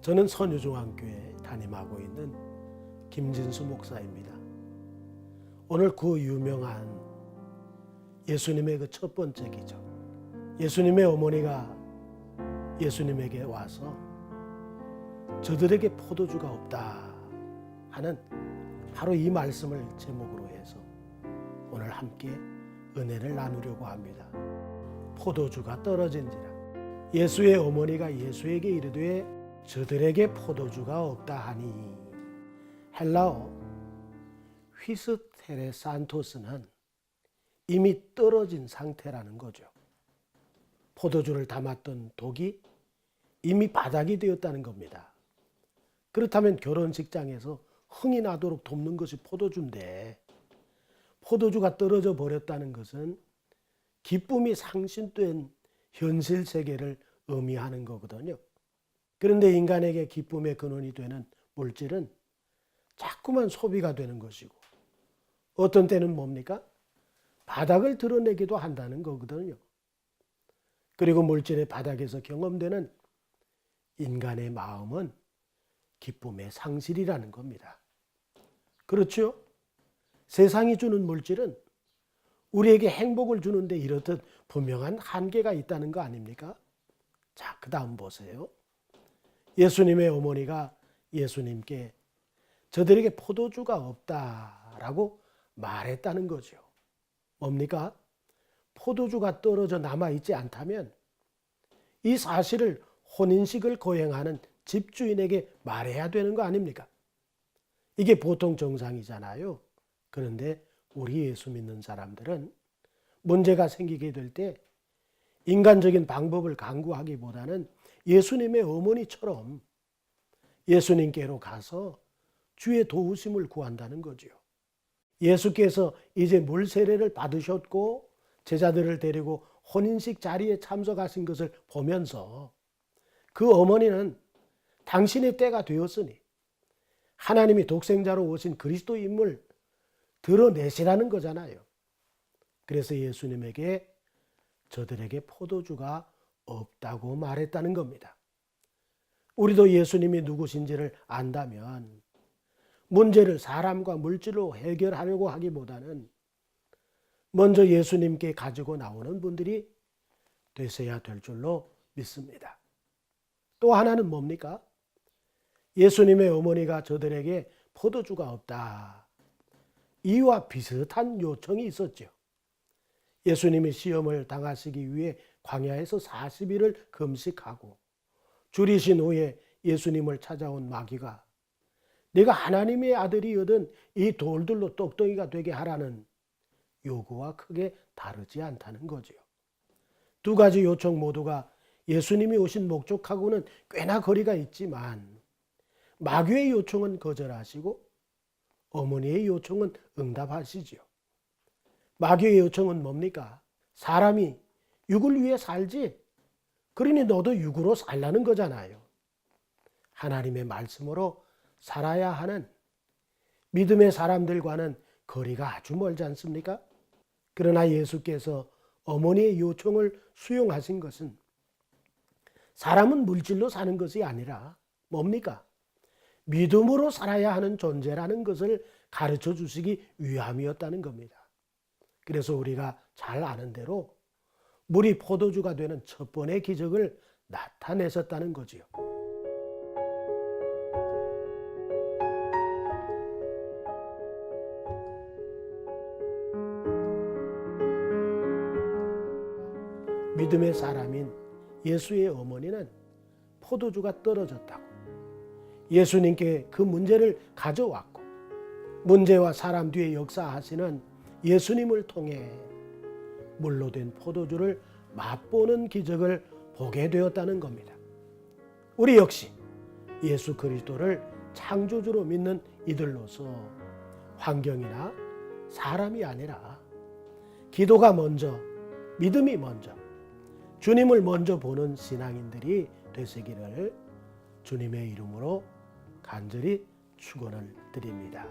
저는 선유중앙교회에 담임하고 있는 김진수 목사입니다. 오늘 그 유명한 예수님의 그 첫 번째 기적, 예수님의 어머니가 예수님에게 와서 저들에게 포도주가 없다 하는 바로 이 말씀을 제목으로 해서 오늘 함께 은혜를 나누려고 합니다. 포도주가 떨어진지라. 예수의 어머니가 예수에게 이르되 저들에게 포도주가 없다 하니, 헬라어 휘스테레산토스는 이미 떨어진 상태라는 거죠. 포도주를 담았던 독이 이미 바닥이 되었다는 겁니다. 그렇다면 결혼식장에서 흥이 나도록 돕는 것이 포도주인데, 포도주가 떨어져 버렸다는 것은 기쁨이 상실된 현실 세계를 의미하는 거거든요. 그런데 인간에게 기쁨의 근원이 되는 물질은 자꾸만 소비가 되는 것이고, 어떤 때는 뭡니까? 바닥을 드러내기도 한다는 거거든요. 그리고 물질의 바닥에서 경험되는 인간의 마음은 기쁨의 상실이라는 겁니다. 그렇죠? 세상이 주는 물질은 우리에게 행복을 주는데 이렇듯 분명한 한계가 있다는 거 아닙니까? 자, 그 다음 보세요. 예수님의 어머니가 예수님께 저들에게 포도주가 없다라고 말했다는 거죠. 뭡니까? 포도주가 떨어져 남아있지 않다면 이 사실을 혼인식을 거행하는 집주인에게 말해야 되는 거 아닙니까? 이게 보통 정상이잖아요. 그런데 우리 예수 믿는 사람들은 문제가 생기게 될 때 인간적인 방법을 강구하기보다는 예수님의 어머니처럼 예수님께로 가서 주의 도우심을 구한다는 거죠. 예수께서 이제 물 세례를 받으셨고 제자들을 데리고 혼인식 자리에 참석하신 것을 보면서 그 어머니는 당신의 때가 되었으니 하나님이 독생자로 오신 그리스도임을 드러내시라는 거잖아요. 그래서 예수님에게 저들에게 포도주가 없다고 말했다는 겁니다. 우리도 예수님이 누구신지를 안다면 문제를 사람과 물질로 해결하려고 하기보다는 먼저 예수님께 가지고 나오는 분들이 되셔야 될 줄로 믿습니다. 또 하나는 뭡니까? 예수님의 어머니가 저들에게 포도주가 없다. 이와 비슷한 요청이 있었죠. 예수님이 시험을 당하시기 위해 광야에서 40일을 금식하고 줄이신 후에 예수님을 찾아온 마귀가 네가 하나님의 아들이거든 이 돌들로 떡덩이가 되게 하라는 요구와 크게 다르지 않다는 거죠. 두 가지 요청 모두가 예수님이 오신 목적하고는 꽤나 거리가 있지만 마귀의 요청은 거절하시고 어머니의 요청은 응답하시죠. 마귀의 요청은 뭡니까? 사람이 육을 위해 살지, 그러니 너도 육으로 살라는 거잖아요. 하나님의 말씀으로 살아야 하는 믿음의 사람들과는 거리가 아주 멀지 않습니까? 그러나 예수께서 어머니의 요청을 수용하신 것은 사람은 물질로 사는 것이 아니라 뭡니까? 믿음으로 살아야 하는 존재라는 것을 가르쳐 주시기 위함이었다는 겁니다. 그래서 우리가 잘 아는 대로 물이 포도주가 되는 첫 번의 기적을 나타내셨다는 거지요. 믿음의 사람인 예수의 어머니는 포도주가 떨어졌다고 예수님께 그 문제를 가져왔고, 문제와 사람 뒤에 역사하시는 예수님을 통해 물로 된 포도주를 맛보는 기적을 보게 되었다는 겁니다. 우리 역시 예수 그리스도를 창조주로 믿는 이들로서 환경이나 사람이 아니라 기도가 먼저, 믿음이 먼저, 주님을 먼저 보는 신앙인들이 되시기를 주님의 이름으로 간절히 축원을 드립니다.